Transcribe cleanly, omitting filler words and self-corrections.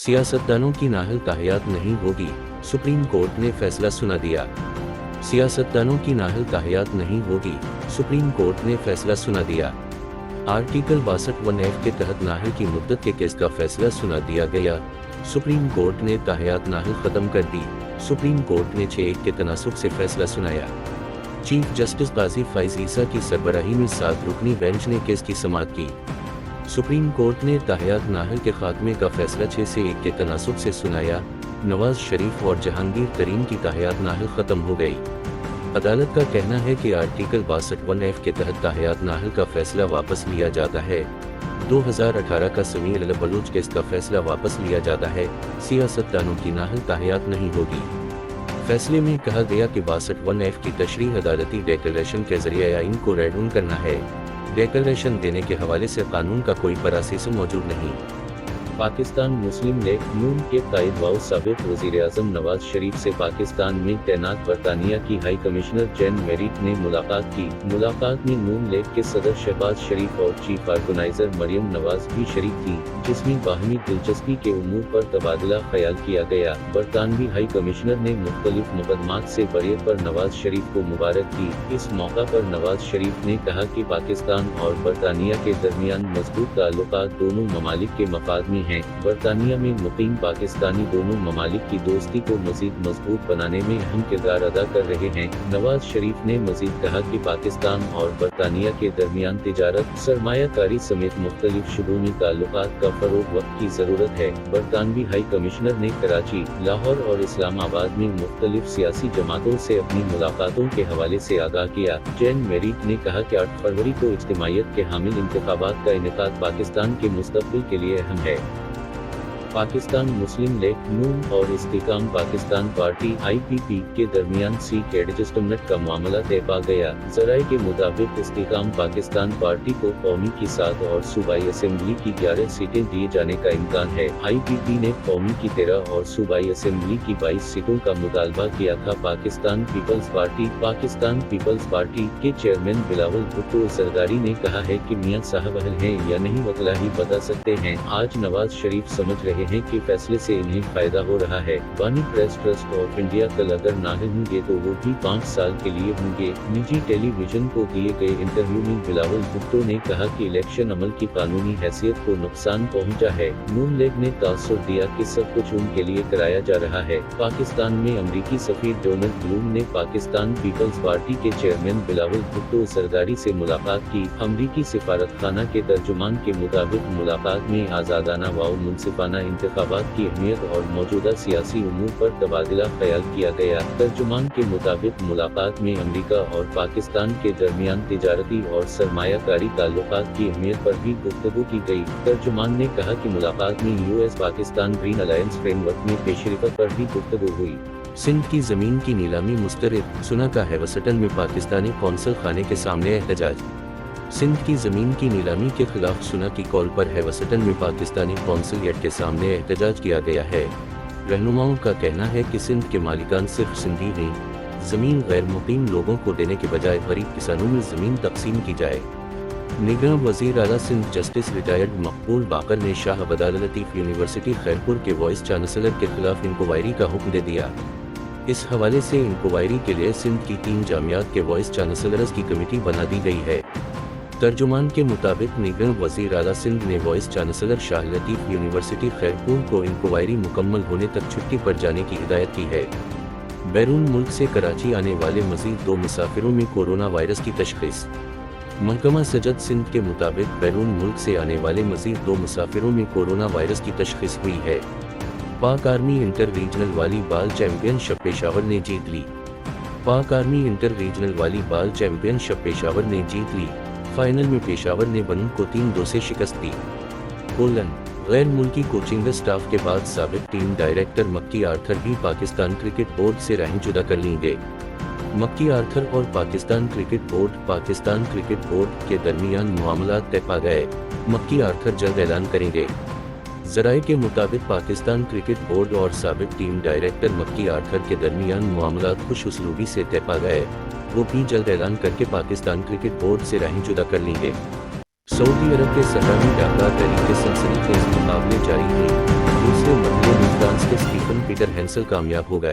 सियासतदानों की नाअहल ताहयात नहीं होगी, सुप्रीम कोर्ट ने फैसला सुना दिया। सियासतदानों की नाअहल ताहयात नहीं होगी, सुप्रीम कोर्ट ने फैसला सुना दिया। आर्टिकल 62(1)(f) के तहत नाअहल की मुद्दत के केस का फैसला सुना दिया गया। सुप्रीम कोर्ट ने ताहयात नाअहल खत्म कर दी। सुप्रीम कोर्ट ने 6-1 के तनासुब से फैसला सुनाया। चीफ जस्टिस काजी फैज ईसा की सरबराही में 7 रुकनी बेंच ने केस की समाअत की। सुप्रीम कोर्ट ने ताहयात नाअहल के खात्मे का फैसला 6-1 के तनासुब से सुनाया। नवाज शरीफ और जहांगीर तरीन की ताहयात नाअहल खत्म हो गई। अदालत का कहना है कि आर्टिकल 62(1)(f) के तहत ताहयात नाअहल का फैसला वापस लिया जाता है। 2018 का समीर अल बलूच केस का फैसला वापस लिया जाता है। सियासतदानों की नाअहल ताहयात नहीं होगी। फैसले में कहा गया कि 62(1)(f) की तशरीह अदालती डेक्लेरेशन के जरिए आइन को रेडून करना है। डेक्लेरेशन देने के हवाले से कानून का कोई परासीस मौजूद नहीं। पाकिस्तान मुस्लिम लीग नून के कायद व साबिक वज़ीर-ए-आज़म नवाज शरीफ से पाकिस्तान में तैनात बरतानिया की हाई कमिश्नर जेन मेरिट ने मुलाकात की। मुलाकात में नून लीग के सदर शहबाज शरीफ और चीफ ऑर्गेनाइजर मरियम नवाज भी शरीक थी, जिसमें बाहमी दिलचस्पी के उमूर पर तबादला ख्याल किया गया। बरतानवी हाई कमिश्नर ने मुख्तलिफ मुकदमात से बरीयत पर नवाज शरीफ को मुबारक दी। इस मौका पर नवाज शरीफ ने कहा कि पाकिस्तान और बरतानिया के दरमियान मजबूत ताल्लुकात दोनों ममालिक के मफाद में हैं। बरतानिया में मुकीम पाकिस्तानी दोनों ममालिक की दोस्ती को मजीद मजबूत बनाने में अहम किरदार अदा कर रहे हैं। नवाज शरीफ ने मजीद कहा कि पाकिस्तान और बरतानिया के दरमियान तिजारत, सरमायाकारी समेत मुख्तलिफ शुबों में ताल्लुकात का फरोग वक्त की जरूरत है। बरतानवी हाई कमिश्नर ने कराची, लाहौर और इस्लामाबाद में मुख्तलिफ सियासी जमातों से अपनी मुलाकातों के हवाले से आगाह किया। जेन मेरिट ने कहा कि 8 फरवरी को इज्तिमाइयत के हामिल इंतखाबात का इनेकाद पाकिस्तान के मुस्तकबिल के लिए अहम है। पाकिस्तान मुस्लिम लीग नून और इस्तेकाम पाकिस्तान पार्टी (IPP) के दरमियान सीट एडजस्टमेंट का मामला तय पा गया। जराये के मुताबिक इस्तेकाम पाकिस्तान पार्टी को कौमी की 7 और सूबाई असेंबली की 11 सीटें दिए जाने का इम्कान है। IPP ने कौमी की 13 और सूबाई असेंबली की 22 सीटों का मुतालबा किया था। पाकिस्तान पीपल्स पार्टी के चेयरमैन बिलावल भुट्टो जरदारी ने कहा है कि मियां साहब अहल हैं या नहीं वकला ही बता सकते हैं। आज नवाज शरीफ समझ रहे हैं कि फैसले से इन्हें फायदा हो रहा है। बानी प्रेस ट्रस्ट ऑफ इंडिया कल अगर नाअहल होंगे तो वो भी 5 साल के लिए होंगे। निजी टेलीविजन को दिए गए इंटरव्यू में बिलावल भुट्टो ने कहा कि इलेक्शन अमल की कानूनी हैसियत को नुकसान पहुंचा है। नून लीग ने तासुर दिया कि सब कुछ उनके लिए कराया जा रहा है। पाकिस्तान में अमरीकी सफीर डोनाल्ड ब्लूम ने पाकिस्तान पीपल्स पार्टी के चेयरमैन बिलावल भुट्टो जरदारी से मुलाकात की। अमरीकी सिफारतखाना के तर्जुमान के मुताबिक मुलाकात में आज़ादाना व मुनसिफाना इंतखाबात की अहमियत और मौजूदा सियासी उमूर पर तबादला ख्याल किया गया। तर्जुमान के मुताबिक मुलाकात में अमेरिका और पाकिस्तान के दरमियान तिजारती और सरमायाकारी ताल्लुकात की अहमियत पर भी गुफ्तगू की गई। तर्जुमान ने कहा कि मुलाकात में US Pakistan green alliance framework में पेशरफ्त पर भी गुफ्तगू हुई। सिंध की जमीन की नीलामी मुस्तरद, सुना का है वसटन में पाकिस्तानी कौंसल खाने के सामने एहतजाज। सिंध की जमीन की नीलामी के खिलाफ सुना की कॉल पर है वसटन में पाकिस्तानी कौंसलियत के सामने एहतजाज किया गया है। रहनुमाओं का कहना है कि सिंध के मालिकान सिर्फ सिंधी नहीं, जमीन गैर मुकीम लोगों को देने के बजाय गरीब किसानों में जमीन तकसीम की जाए। निगरान वज़ीर आला सिंध जस्टिस रिटायर्ड मकबूल बाकर ने शाह अब्दुल लतीफ यूनिवर्सिटी खैरपुर के वाइस चांसलर के खिलाफ इंक्वायरी का हुक्म दे दिया। इस हवाले से इंक्वायरी के लिए सिंध की 3 जामियात के वाइस चांसलर्स की कमेटी बना दी गई है। तर्जुमान के मुताबिक निगरान वज़ीर आला सिंध ने vice chancellor Shah Latif university Khairpur को इंक्वायरी मुकम्मल होने तक छुट्टी पर जाने की हिदायत की है। बैरून मुल्क से कराची आने वाले मज़ीद 2 मुसाफिरों में कोरोना वायरस की तशख़ीस। महकमा सजद सिंध के मुताबिक बैरून मुल्क से आने वाले मज़ीद 2 मुसाफिरों में कोरोना वायरस की तशख़ीस हुई है। पाक army inter regional volleyball championship Peshawar ने जीत ली। पाक army inter regional volleyball championship Peshawar ने जीत ली। फाइनल में पेशावर ने बनू को 3-2 से शिकस्त दी। गैर मुल्की कोचिंग स्टाफ के बाद साबिक टीम डायरेक्टर मक्की आर्थर भी पाकिस्तान क्रिकेट बोर्ड से राहें जुदा कर लेंगे। मक्की आर्थर और पाकिस्तान क्रिकेट बोर्ड के दरमियान मामलात तय पा गए। मक्की आर्थर जल्द ऐलान करेंगे। ज़राए के मुताबिक पाकिस्तान क्रिकेट बोर्ड और साबिक टीम डायरेक्टर मक्की आर्थर के दरमियान मामलात खुश उसलूबी से तय पा गए। वो भी जल्द ऐलान करके पाकिस्तान क्रिकेट बोर्ड से राहें जुदा कर लेंगे। सऊदी अरब के सहारा में डाका तरीके सनसनीखेज मुकाबले जारी थे। दूसरे चांस के स्टीफन पीटर हेंसल कामयाब हो गए।